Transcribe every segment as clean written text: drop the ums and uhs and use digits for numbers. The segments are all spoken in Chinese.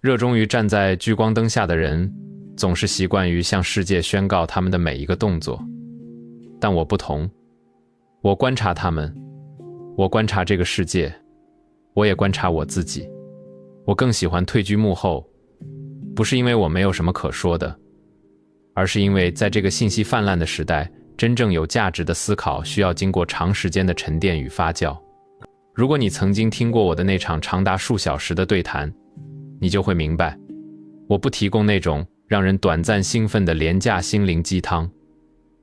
热衷于站在聚光灯下的人，总是习惯于向世界宣告他们的每一个动作。但我不同，我观察他们，我观察这个世界，我也观察我自己。我更喜欢退居幕后，不是因为我没有什么可说的，而是因为在这个信息泛滥的时代，真正有价值的思考需要经过长时间的沉淀与发酵。如果你曾经听过我的那场长达数小时的对谈，你就会明白，我不提供那种让人短暂兴奋的廉价心灵鸡汤。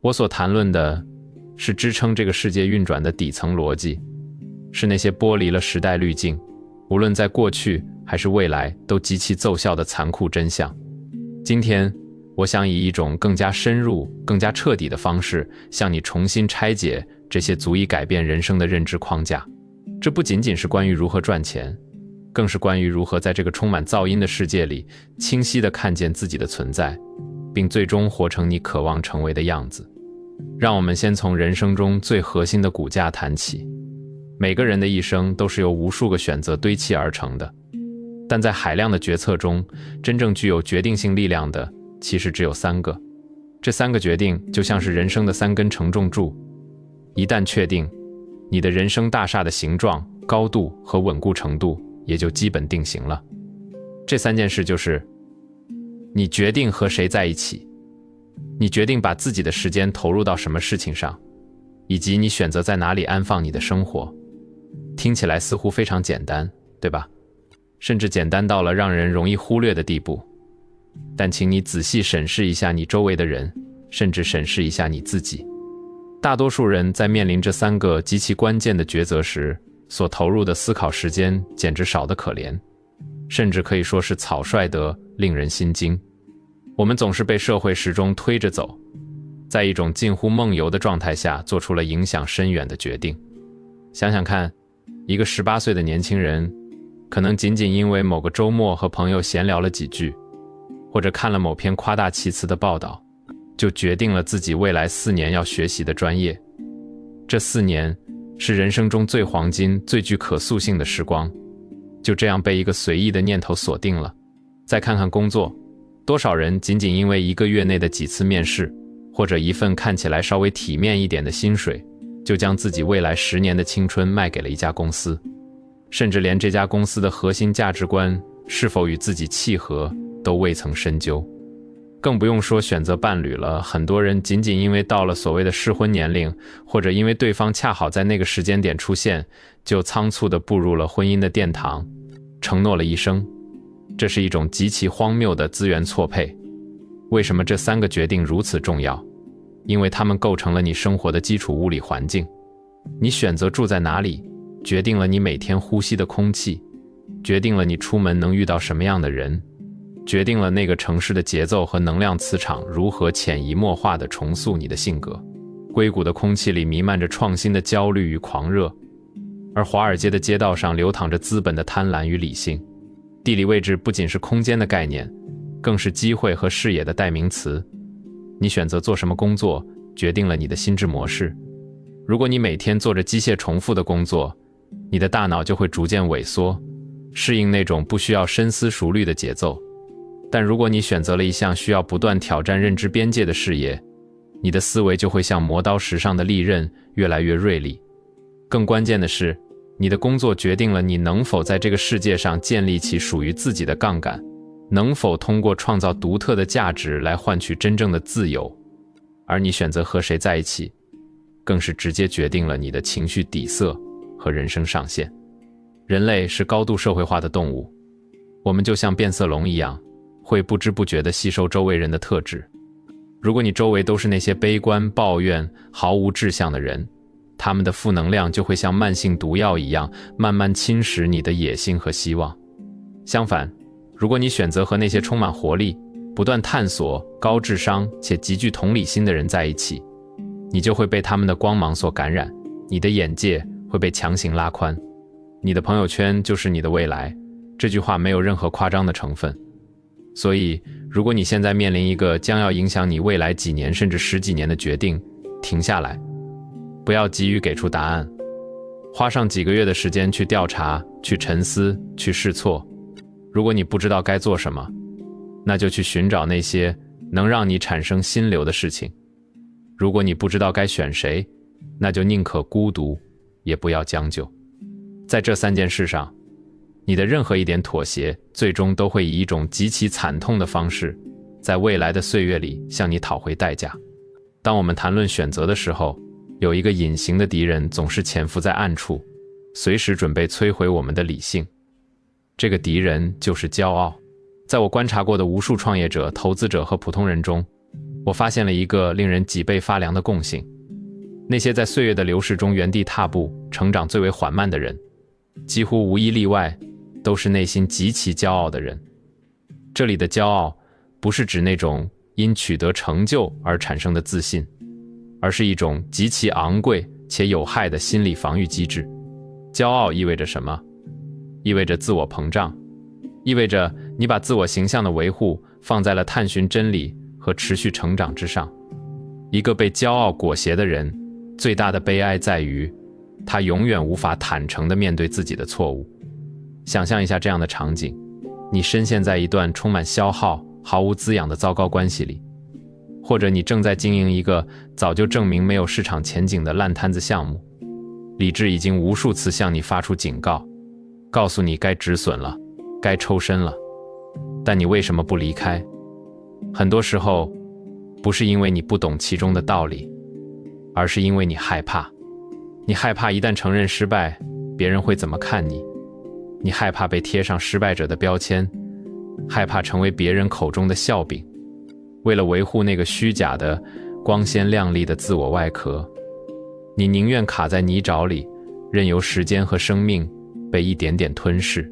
我所谈论的是支撑这个世界运转的底层逻辑，是那些剥离了时代滤镜，无论在过去还是未来都极其奏效的残酷真相。今天，我想以一种更加深入、更加彻底的方式，向你重新拆解这些足以改变人生的认知框架。这不仅仅是关于如何赚钱，更是关于如何在这个充满噪音的世界里，清晰地看见自己的存在，并最终活成你渴望成为的样子。让我们先从人生中最核心的骨架谈起。每个人的一生都是由无数个选择堆砌而成的，但在海量的决策中，真正具有决定性力量的其实只有3个。这3个决定就像是人生的3根承重柱，一旦确定，你的人生大厦的形状、高度和稳固程度也就基本定型了。这3件事就是：你决定和谁在一起，你决定把自己的时间投入到什么事情上，以及你选择在哪里安放你的生活。听起来似乎非常简单，对吧？甚至简单到了让人容易忽略的地步。但请你仔细审视一下你周围的人，甚至审视一下你自己。大多数人在面临这3个极其关键的抉择时，所投入的思考时间简直少得可怜，甚至可以说是草率得令人心惊。我们总是被社会时钟推着走，在一种近乎梦游的状态下做出了影响深远的决定。想想看，一个18岁的年轻人，可能仅仅因为某个周末和朋友闲聊了几句，或者看了某篇夸大其词的报道，就决定了自己未来4年要学习的专业。这4年是人生中最黄金、最具可塑性的时光，就这样被一个随意的念头锁定了。再看看工作，多少人仅仅因为1个月内的几次面试，或者一份看起来稍微体面一点的薪水，就将自己未来10年的青春卖给了一家公司，甚至连这家公司的核心价值观是否与自己契合都未曾深究。更不用说选择伴侣了，很多人仅仅因为到了所谓的适婚年龄，或者因为对方恰好在那个时间点出现，就仓促地步入了婚姻的殿堂，承诺了一生。这是一种极其荒谬的资源错配。为什么这3个决定如此重要？因为它们构成了你生活的基础物理环境。你选择住在哪里，决定了你每天呼吸的空气，决定了你出门能遇到什么样的人，决定了那个城市的节奏和能量磁场如何潜移默化地重塑你的性格。硅谷的空气里弥漫着创新的焦虑与狂热，而华尔街的街道上流淌着资本的贪婪与理性。地理位置不仅是空间的概念，更是机会和视野的代名词。你选择做什么工作，决定了你的心智模式。如果你每天做着机械重复的工作，你的大脑就会逐渐萎缩，适应那种不需要深思熟虑的节奏。但如果你选择了一项需要不断挑战认知边界的事业，你的思维就会像磨刀石上的利刃，越来越锐利。更关键的是，你的工作决定了你能否在这个世界上建立起属于自己的杠杆，能否通过创造独特的价值来换取真正的自由。而你选择和谁在一起，更是直接决定了你的情绪底色和人生上限。人类是高度社会化的动物，我们就像变色龙一样，会不知不觉地吸收周围人的特质。如果你周围都是那些悲观、抱怨、毫无志向的人，他们的负能量就会像慢性毒药一样，慢慢侵蚀你的野心和希望。相反，如果你选择和那些充满活力、不断探索、高智商且极具同理心的人在一起，你就会被他们的光芒所感染，你的眼界会被强行拉宽。你的朋友圈就是你的未来，这句话没有任何夸张的成分。所以，如果你现在面临一个将要影响你未来几年甚至10几年的决定，停下来，不要急于给出答案，花上几个月的时间去调查、去沉思、去试错，如果你不知道该做什么，那就去寻找那些能让你产生心流的事情。如果你不知道该选谁，那就宁可孤独，也不要将就。在这3件事上，你的任何一点妥协，最终都会以一种极其惨痛的方式，在未来的岁月里向你讨回代价。当我们谈论选择的时候，有一个隐形的敌人总是潜伏在暗处，随时准备摧毁我们的理性。这个敌人就是骄傲。在我观察过的无数创业者、投资者和普通人中，我发现了一个令人脊背发凉的共性：那些在岁月的流逝中原地踏步、成长最为缓慢的人，几乎无一例外都是内心极其骄傲的人。这里的骄傲不是指那种因取得成就而产生的自信，而是一种极其昂贵且有害的心理防御机制。骄傲意味着什么？意味着自我膨胀，意味着你把自我形象的维护放在了探寻真理和持续成长之上。一个被骄傲裹挟的人，最大的悲哀在于，他永远无法坦诚地面对自己的错误。想象一下这样的场景：你深陷在一段充满消耗、毫无滋养的糟糕关系里，或者你正在经营一个早就证明没有市场前景的烂摊子项目，理智已经无数次向你发出警告，告诉你该止损了，该抽身了，但你为什么不离开？很多时候，不是因为你不懂其中的道理，而是因为你害怕。你害怕一旦承认失败，别人会怎么看你？你害怕被贴上失败者的标签，害怕成为别人口中的笑柄。为了维护那个虚假的、光鲜亮丽的自我外壳，你宁愿卡在泥沼里，任由时间和生命被一点点吞噬。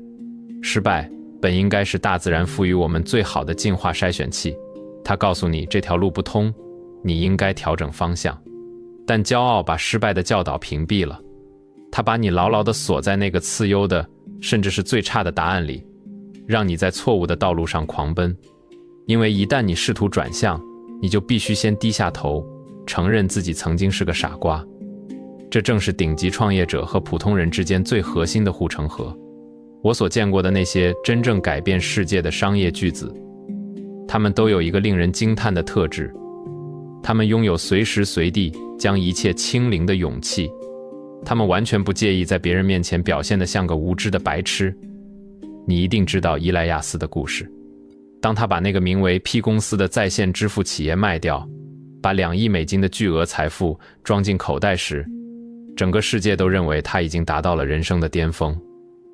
失败本应该是大自然赋予我们最好的进化筛选器，它告诉你这条路不通，你应该调整方向。但骄傲把失败的教导屏蔽了，它把你牢牢地锁在那个次优的，甚至是最差的答案里，让你在错误的道路上狂奔。因为一旦你试图转向，你就必须先低下头，承认自己曾经是个傻瓜。这正是顶级创业者和普通人之间最核心的护城河。我所见过的那些真正改变世界的商业巨子，他们都有一个令人惊叹的特质：他们拥有随时随地将一切清零的勇气。他们完全不介意在别人面前表现得像个无知的白痴。你一定知道伊莱亚斯的故事。当他把那个名为 P 公司的在线支付企业卖掉，把2亿美金的巨额财富装进口袋时，整个世界都认为他已经达到了人生的巅峰。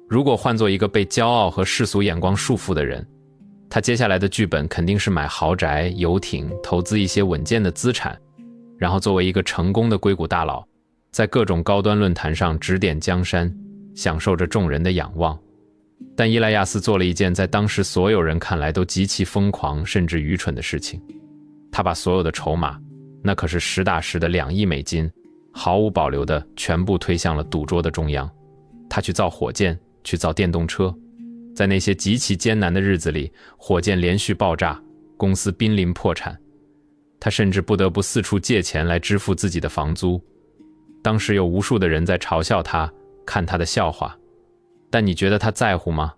如果换作一个被骄傲和世俗眼光束缚的人，他接下来的剧本肯定是买豪宅、游艇，投资一些稳健的资产，然后作为一个成功的硅谷大佬，在各种高端论坛上指点江山，享受着众人的仰望。但伊莱亚斯做了一件在当时所有人看来都极其疯狂甚至愚蠢的事情。他把所有的筹码，那可是实打实的2亿美金，毫无保留地全部推向了赌桌的中央。他去造火箭，去造电动车。在那些极其艰难的日子里，火箭连续爆炸，公司濒临破产。他甚至不得不四处借钱来支付自己的房租。当时有无数的人在嘲笑他，看他的笑话。但你觉得他在乎吗？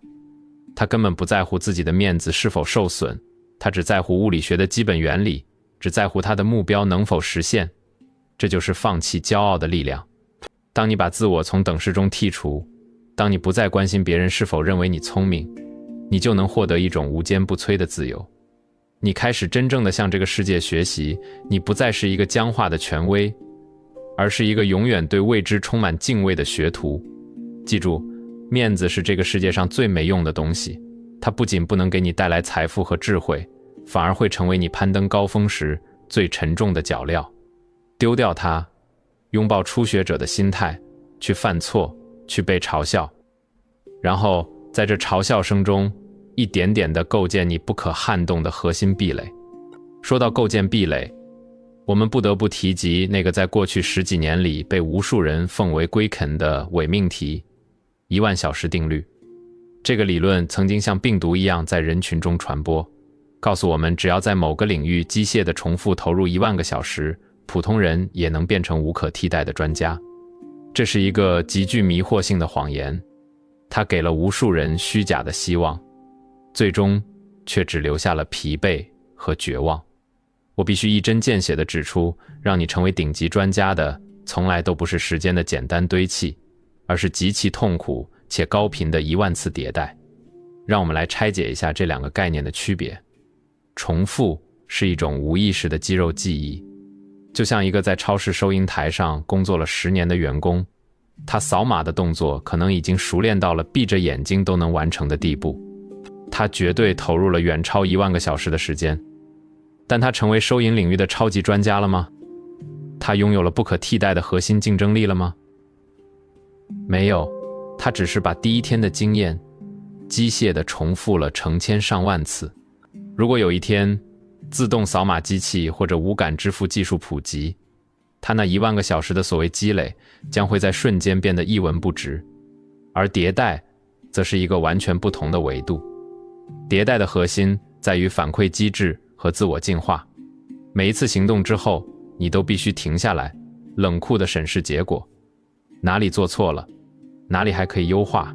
他根本不在乎自己的面子是否受损，他只在乎物理学的基本原理，只在乎他的目标能否实现。这就是放弃骄傲的力量。当你把自我从等式中剔除，当你不再关心别人是否认为你聪明，你就能获得一种无坚不摧的自由。你开始真正地向这个世界学习，你不再是一个僵化的权威，而是一个永远对未知充满敬畏的学徒。记住，面子是这个世界上最没用的东西，它不仅不能给你带来财富和智慧，反而会成为你攀登高峰时最沉重的脚镣。丢掉它，拥抱初学者的心态，去犯错，去被嘲笑，然后在这嘲笑声中一点点地构建你不可撼动的核心壁垒。说到构建壁垒，我们不得不提及那个在过去10几年里被无数人奉为圭臬的伪命题10000小时定律。这个理论曾经像病毒一样在人群中传播，告诉我们只要在某个领域机械地重复投入10000个小时，普通人也能变成无可替代的专家。这是一个极具迷惑性的谎言，它给了无数人虚假的希望，最终却只留下了疲惫和绝望。我必须一针见血地指出，让你成为顶级专家的从来都不是时间的简单堆砌，而是极其痛苦且高频的10000次迭代。让我们来拆解一下这两个概念的区别。重复是一种无意识的肌肉记忆，就像一个在超市收银台上工作了10年的员工，他扫码的动作可能已经熟练到了闭着眼睛都能完成的地步。他绝对投入了远超10000个小时的时间，但他成为收银领域的超级专家了吗？他拥有了不可替代的核心竞争力了吗？没有，他只是把第一天的经验机械地重复了成千上万次。如果有一天自动扫码机器或者无感支付技术普及，他那10000个小时的所谓积累将会在瞬间变得一文不值。而迭代则是一个完全不同的维度。迭代的核心在于反馈机制和自我进化。每一次行动之后，你都必须停下来，冷酷地审视结果，哪里做错了，哪里还可以优化。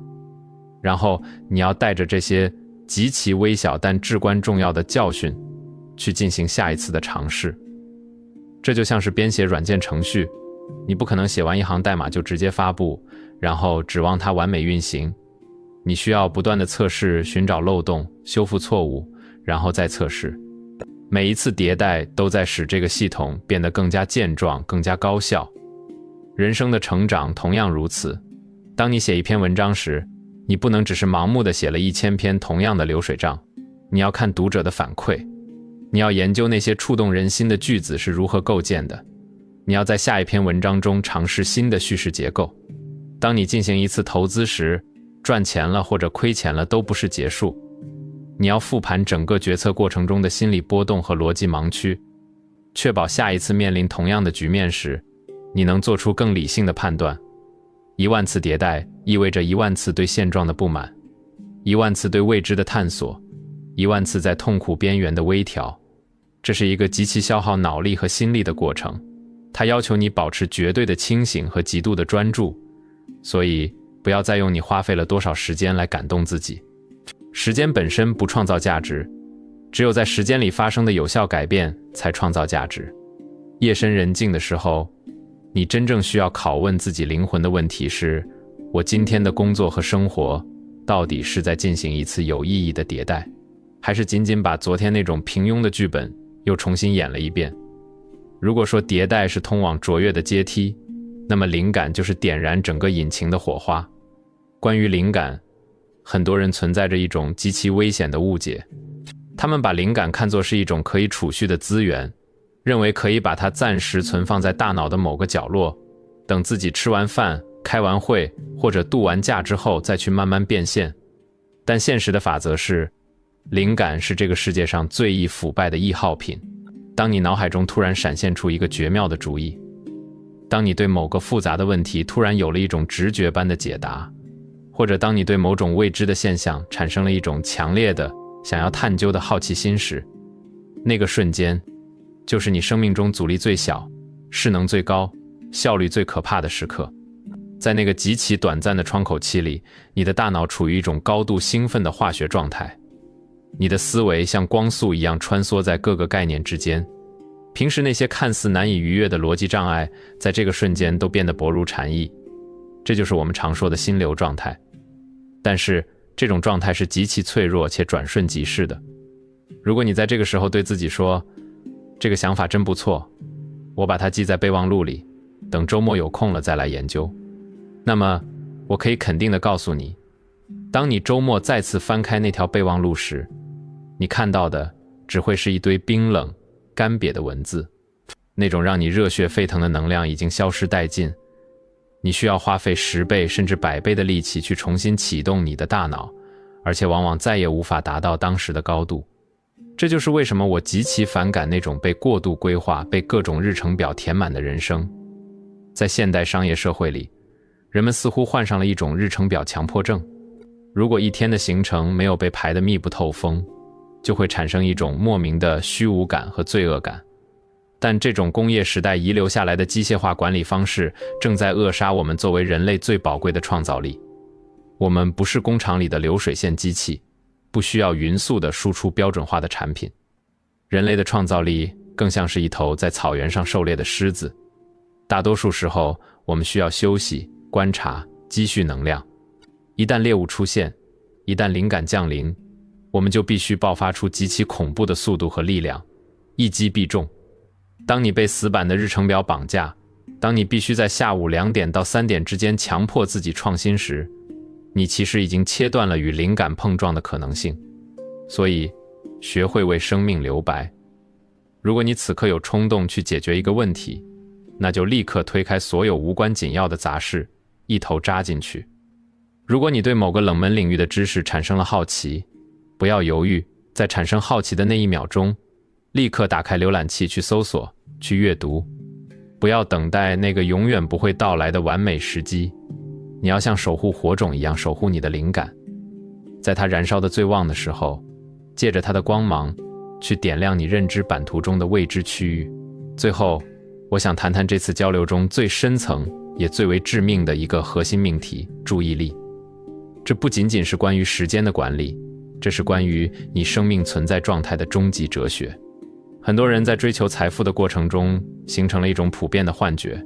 然后你要带着这些极其微小但至关重要的教训去进行下一次的尝试。这就像是编写软件程序，你不可能写完一行代码就直接发布，然后指望它完美运行。你需要不断的测试，寻找漏洞，修复错误，然后再测试。每一次迭代都在使这个系统变得更加健壮，更加高效。人生的成长同样如此。当你写一篇文章时，你不能只是盲目地写了1000篇同样的流水账，你要看读者的反馈，你要研究那些触动人心的句子是如何构建的，你要在下一篇文章中尝试新的叙事结构。当你进行一次投资时，赚钱了或者亏钱了都不是结束，你要复盘整个决策过程中的心理波动和逻辑盲区，确保下一次面临同样的局面时，你能做出更理性的判断。10000次迭代意味着10000次对现状的不满，10000次对未知的探索，10000次在痛苦边缘的微调。这是一个极其消耗脑力和心力的过程，它要求你保持绝对的清醒和极度的专注。所以不要再用你花费了多少时间来感动自己。时间本身不创造价值，只有在时间里发生的有效改变才创造价值。夜深人静的时候，你真正需要拷问自己灵魂的问题是：我今天的工作和生活到底是在进行一次有意义的迭代，还是仅仅把昨天那种平庸的剧本又重新演了一遍？如果说迭代是通往卓越的阶梯，那么灵感就是点燃整个引擎的火花。关于灵感，很多人存在着一种极其危险的误解，他们把灵感看作是一种可以储蓄的资源，认为可以把它暂时存放在大脑的某个角落，等自己吃完饭、开完会或者度完假之后再去慢慢变现。但现实的法则是，灵感是这个世界上最易腐败的易耗品。当你脑海中突然闪现出一个绝妙的主意，当你对某个复杂的问题突然有了一种直觉般的解答，或者当你对某种未知的现象产生了一种强烈的想要探究的好奇心时，那个瞬间就是你生命中阻力最小、势能最高、效率最可怕的时刻。在那个极其短暂的窗口期里，你的大脑处于一种高度兴奋的化学状态，你的思维像光速一样穿梭在各个概念之间。平时那些看似难以逾越的逻辑障碍，在这个瞬间都变得薄如蝉翼。这就是我们常说的心流状态。但是这种状态是极其脆弱且转瞬即逝的。如果你在这个时候对自己说，这个想法真不错，我把它记在备忘录里，等周末有空了再来研究，那么我可以肯定地告诉你，当你周末再次翻开那条备忘录时，你看到的只会是一堆冰冷干瘪的文字，那种让你热血沸腾的能量已经消失殆尽。你需要花费10倍甚至100倍的力气去重新启动你的大脑，而且往往再也无法达到当时的高度。这就是为什么我极其反感那种被过度规划、被各种日程表填满的人生。在现代商业社会里，人们似乎患上了一种日程表强迫症。如果一天的行程没有被排得密不透风，就会产生一种莫名的虚无感和罪恶感。但这种工业时代遗留下来的机械化管理方式正在扼杀我们作为人类最宝贵的创造力。我们不是工厂里的流水线机器，不需要匀速地输出标准化的产品。人类的创造力更像是一头在草原上狩猎的狮子，大多数时候我们需要休息、观察、积蓄能量。一旦猎物出现，一旦灵感降临，我们就必须爆发出极其恐怖的速度和力量，一击必中。当你被死板的日程表绑架，当你必须在下午2点到3点之间强迫自己创新时，你其实已经切断了与灵感碰撞的可能性。所以，学会为生命留白。如果你此刻有冲动去解决一个问题，那就立刻推开所有无关紧要的杂事，一头扎进去。如果你对某个冷门领域的知识产生了好奇，不要犹豫，在产生好奇的那1秒钟，立刻打开浏览器去搜索、去阅读。不要等待那个永远不会到来的完美时机，你要像守护火种一样守护你的灵感，在它燃烧的最旺的时候，借着它的光芒，去点亮你认知版图中的未知区域。最后，我想谈谈这次交流中最深层也最为致命的一个核心命题——注意力。这不仅仅是关于时间的管理，这是关于你生命存在状态的终极哲学。很多人在追求财富的过程中，形成了一种普遍的幻觉，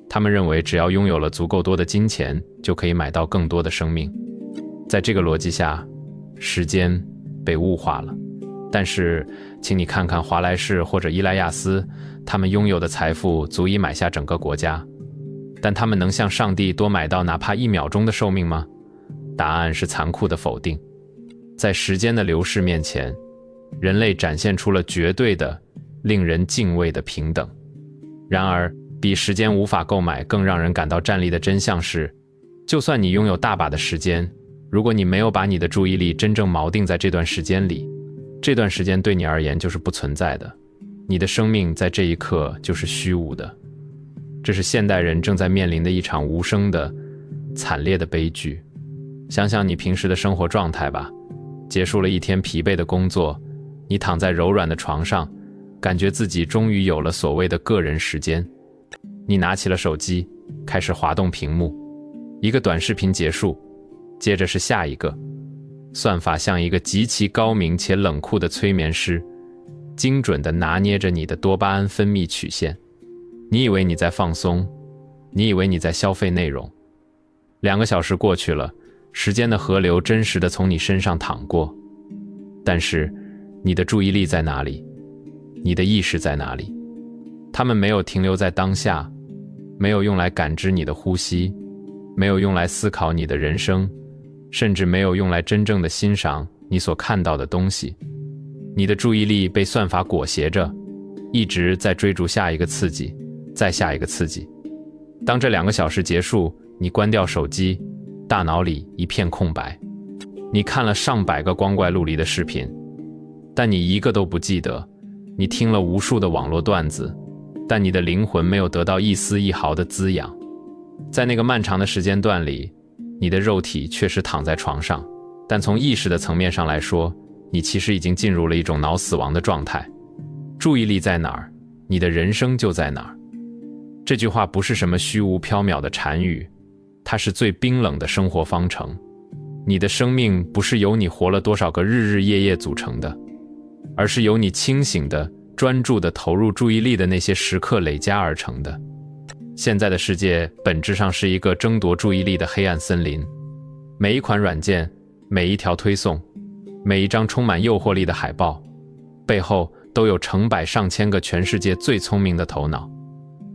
他们认为只要拥有了足够多的金钱，就可以买到更多的生命。在这个逻辑下，时间被物化了。但是，请你看看华莱士或者伊莱亚斯，他们拥有的财富足以买下整个国家，但他们能向上帝多买到哪怕1秒钟的寿命吗？答案是残酷的否定。在时间的流逝面前，人类展现出了绝对的、令人敬畏的平等。然而，比时间无法购买更让人感到战栗的真相是，就算你拥有大把的时间，如果你没有把你的注意力真正锚定在这段时间里，这段时间对你而言就是不存在的。你的生命在这一刻就是虚无的。这是现代人正在面临的一场无声的、惨烈的悲剧。想想你平时的生活状态吧，结束了一天疲惫的工作，你躺在柔软的床上，感觉自己终于有了所谓的个人时间。你拿起了手机，开始滑动屏幕，一个短视频结束，接着是下一个。算法像一个极其高明且冷酷的催眠师，精准地拿捏着你的多巴胺分泌曲线。你以为你在放松，你以为你在消费内容。2个小时过去了，时间的河流真实地从你身上淌过，但是你的注意力在哪里？你的意识在哪里？它们没有停留在当下，没有用来感知你的呼吸，没有用来思考你的人生，甚至没有用来真正的欣赏你所看到的东西。你的注意力被算法裹挟着，一直在追逐下一个刺激，再下一个刺激。当这2个小时结束，你关掉手机，大脑里一片空白。你看了上百个光怪陆离的视频，但你一个都不记得。你听了无数的网络段子，但你的灵魂没有得到一丝一毫的滋养。在那个漫长的时间段里，你的肉体确实躺在床上，但从意识的层面上来说，你其实已经进入了一种脑死亡的状态。注意力在哪儿，你的人生就在哪儿。这句话不是什么虚无缥缈的禅语，它是最冰冷的生活方程。你的生命不是由你活了多少个日日夜夜组成的，而是由你清醒的、专注的投入注意力的那些时刻累加而成的。现在的世界本质上是一个争夺注意力的黑暗森林，每一款软件，每一条推送，每一张充满诱惑力的海报，背后都有成百上千个全世界最聪明的头脑，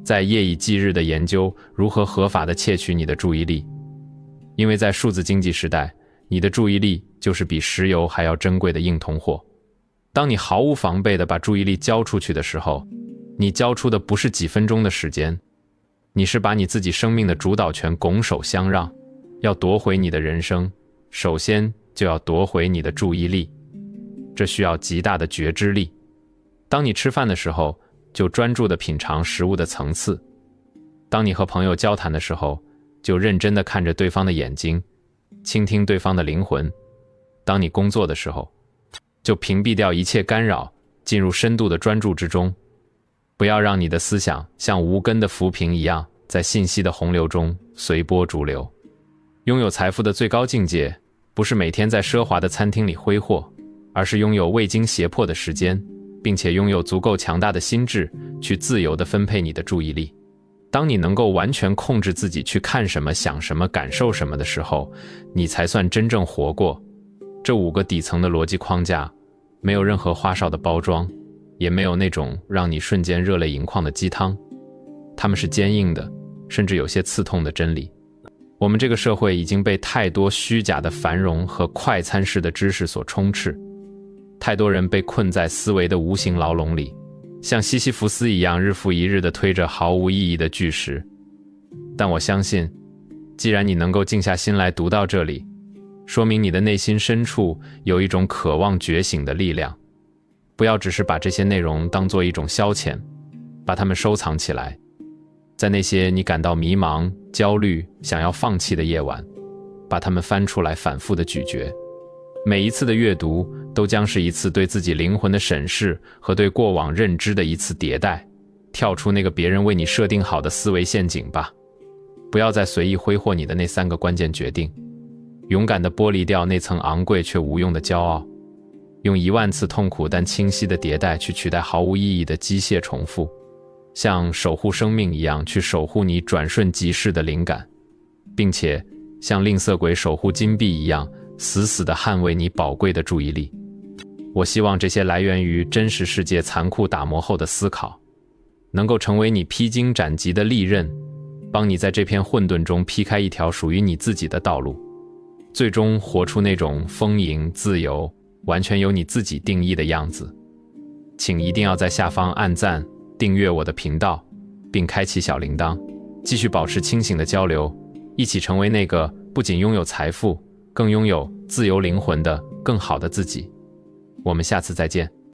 在夜以继日地研究如何合法地窃取你的注意力。因为在数字经济时代，你的注意力就是比石油还要珍贵的硬通货。当你毫无防备地把注意力交出去的时候，你交出的不是几分钟的时间，你是把你自己生命的主导权拱手相让。要夺回你的人生，首先就要夺回你的注意力，这需要极大的觉知力。当你吃饭的时候，就专注地品尝食物的层次；当你和朋友交谈的时候，就认真地看着对方的眼睛，倾听对方的灵魂；当你工作的时候，就屏蔽掉一切干扰，进入深度的专注之中。不要让你的思想像无根的浮萍一样，在信息的洪流中随波逐流。拥有财富的最高境界，不是每天在奢华的餐厅里挥霍，而是拥有未经胁迫的时间，并且拥有足够强大的心智去自由地分配你的注意力。当你能够完全控制自己去看什么、想什么、感受什么的时候，你才算真正活过。这5个底层的逻辑框架，没有任何花哨的包装，也没有那种让你瞬间热泪盈眶的鸡汤，它们是坚硬的，甚至有些刺痛的真理。我们这个社会已经被太多虚假的繁荣和快餐式的知识所充斥，太多人被困在思维的无形牢笼里，像西西弗斯一样日复一日地推着毫无意义的巨石。但我相信，既然你能够静下心来读到这里，说明你的内心深处有一种渴望觉醒的力量。不要只是把这些内容当作一种消遣，把它们收藏起来，在那些你感到迷茫、焦虑、想要放弃的夜晚，把它们翻出来反复的咀嚼。每一次的阅读都将是一次对自己灵魂的审视和对过往认知的一次迭代。跳出那个别人为你设定好的思维陷阱吧，不要再随意挥霍你的那3个关键决定，勇敢地剥离掉那层昂贵却无用的骄傲，用10000次痛苦但清晰的迭代去取代毫无意义的机械重复，像守护生命一样去守护你转瞬即逝的灵感，并且像吝啬鬼守护金币一样死死地捍卫你宝贵的注意力。我希望这些来源于真实世界残酷打磨后的思考，能够成为你披荆斩棘的利刃，帮你在这片混沌中劈开一条属于你自己的道路，最终活出那种丰盈、自由、完全由你自己定义的样子。请一定要在下方按赞、订阅我的频道，并开启小铃铛，继续保持清醒的交流，一起成为那个不仅拥有财富，更拥有自由灵魂的更好的自己。我们下次再见。